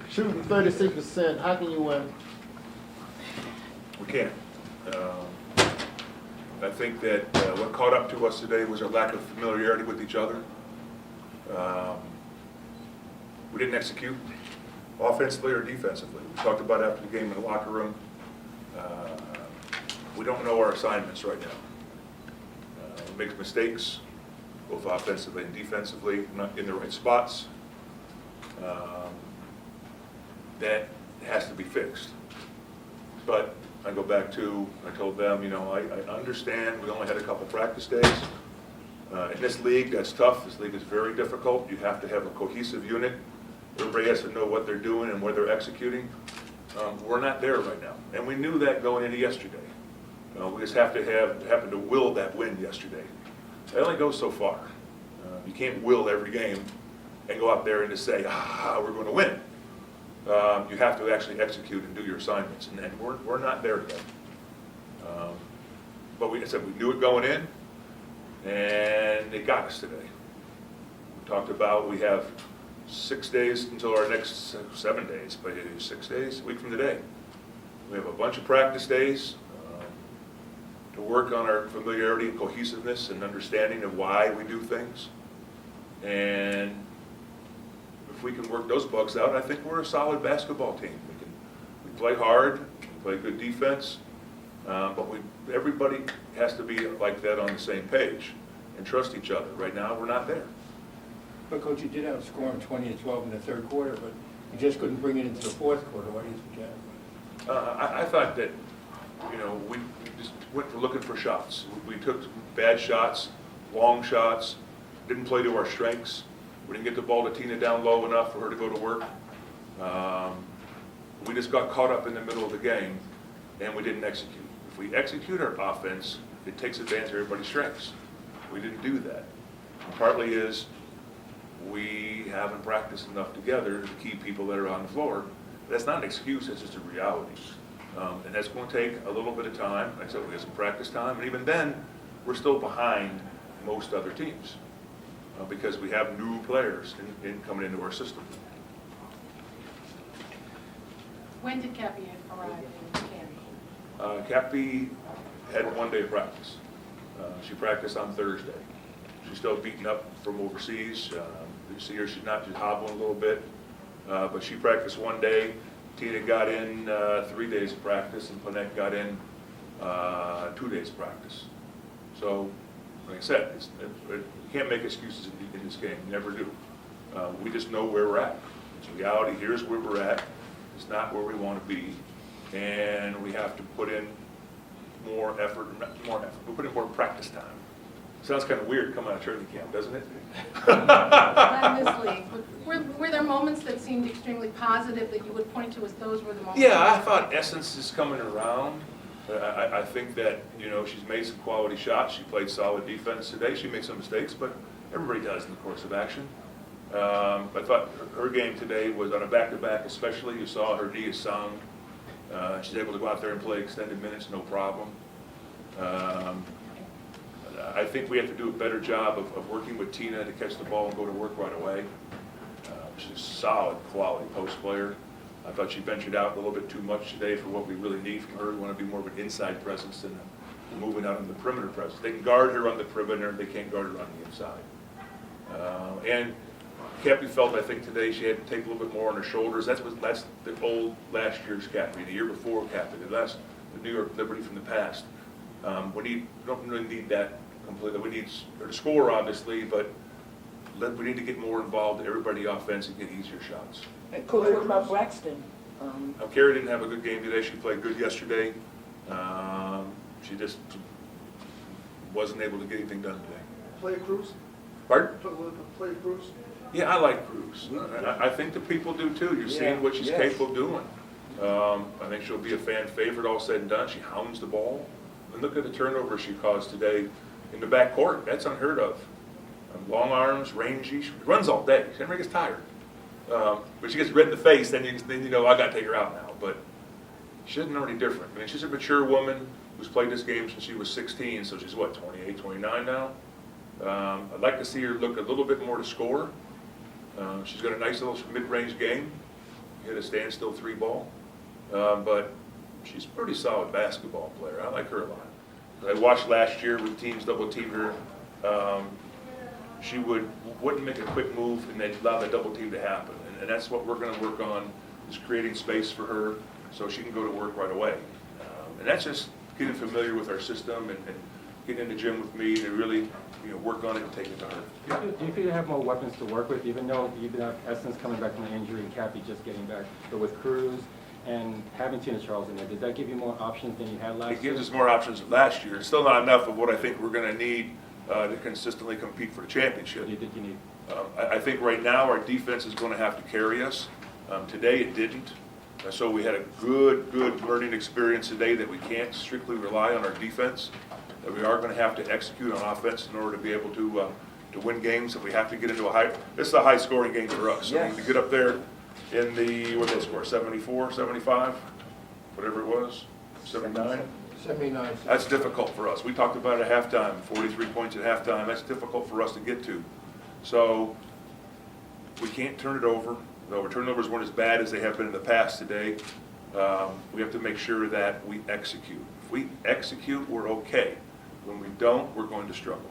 Shooting 36%, how can you win? We can't. I think that what caught up to us today was our lack of familiarity with each other. We didn't execute offensively or defensively. We talked about after the game in the locker room. We don't know our assignments right now. We make mistakes, both offensively and defensively, not in the right spots. That has to be fixed. But I go back to, I told them, you know, I understand we only had a couple practice days. In this league, that's tough. This league is very difficult. You have to have a cohesive unit. Everybody has to know what they're doing and where they're executing. We're not there right now. And we knew that going into yesterday. We just happen to will that win yesterday. It only goes so far. You can't will every game and go out there and just say, we're going to win. You have to actually execute and do your assignments, and we're not there yet. But I said we knew it going in, and it got us today. We talked about we have 6 days until our next 7 days, but 6 days, a week from today. We have a bunch of practice days to work on our familiarity and cohesiveness and understanding of why we do things. And if we can work those bugs out, I think we're a solid basketball team. We play hard, we play good defense, but everybody has to be like that on the same page and trust each other. Right now, we're not there. But Coach, you did have a score in 20-12 in the third quarter, but you just couldn't bring it into the fourth quarter. Why do you think that? I thought that, you know, we just went for looking for shots. We took bad shots, long shots, didn't play to our strengths. We didn't get the ball to Tina down low enough for her to go to work. We just got caught up in the middle of the game, and we didn't execute. If we execute our offense, it takes advantage of everybody's strengths. We didn't do that. And partly is we haven't practiced enough together to keep people that are on the floor. That's not an excuse, it's just a reality. And that's going to take a little bit of time. Like I said, we have some practice time, and even then, we're still behind most other teams because we have new players coming into our system. When did Cappy arrive in camp? Cappy had 1 day of practice. She practiced on Thursday. She's still beaten up from overseas. You see her, she's hobbling a little bit, but she practiced 1 day. Tina got in 3 days of practice, and Panette got in 2 days of practice. So, like I said, you can't make excuses in this game. You never do. We just know where we're at. It's reality. Here's where we're at. It's not where we want to be, and we have to put in more effort. We put in more practice time. Sounds kind of weird coming out of training camp, doesn't it? Not in this league. Were there moments that seemed extremely positive that you would point to as those were the moments? Yeah, I thought Essence is coming around. I think that, you know, she's made some quality shots. She played solid defense today. She made some mistakes, but everybody does in the course of action. I thought her game today was on a back-to-back especially. You saw her knee is sound. She's able to go out there and play extended minutes, no problem. I think we have to do a better job of working with Tina to catch the ball and go to work right away. She's a solid quality post player. I thought she ventured out a little bit too much today for what we really need from her. We want to be more of an inside presence than moving out on the perimeter presence. They can guard her on the perimeter, they can't guard her on the inside. And Cappy felt, I think, today she had to take a little bit more on her shoulders. That's the old last year's Cappy, the year before Cappy, the New York Liberty from the past. We don't really need that completely. We need her to score, obviously, but we need to get more involved in everybody offense and get easier shots. And Coach, what about Braxton? Carrie didn't have a good game today. She played good yesterday. She just wasn't able to get anything done today. Play Cruz? Pardon? Play Cruz? Yeah, I like Cruz. I think the people do too. You're seeing what she's capable of doing. I think she'll be a fan favorite all said and done. She hounds the ball. And look at the turnover she caused today in the back court. That's unheard of. Long arms, rangy. She runs all day. She never gets tired. But she gets red in the face, then you know I got to take her out now. But she doesn't know any different. I mean, she's a mature woman who's played this game since she was 16, so she's what, 28, 29 now? I'd like to see her look a little bit more to score. She's got a nice little mid-range game. hit a standstill 3 ball. But she's a pretty solid basketball player. I like her a lot. I watched last year when teams double-teamed her. She wouldn't make a quick move, and they'd allow the double team to happen. And that's what we're going to work on, is creating space for her so she can go to work right away. And that's just getting familiar with our system and getting in the gym with me to really work on it and take it to her. Do you feel you have more weapons to work with, even though you have Essence coming back from an injury and Cappy just getting back, but with Cruz and having Tina Charles in there, does that give you more options than you had last year? It gives us more options than last year. It's still not enough of what I think we're going to need to consistently compete for the championship. What do you think you need? I think right now our defense is going to have to carry us. Today it didn't. So we had a good learning experience today that we can't strictly rely on our defense, that we are going to have to execute on offense in order to be able to win games. If we have to get into this is a high scoring game for us. Yes. I mean, to get up there in the, what did they score, 74, 75, whatever it was, 79? 79. That's difficult for us. We talked about it at halftime, 43 points at halftime. That's difficult for us to get to. So we can't turn it over. Though our turnovers weren't as bad as they have been in the past today, we have to make sure that we execute. If we execute, we're okay. When we don't, we're going to struggle.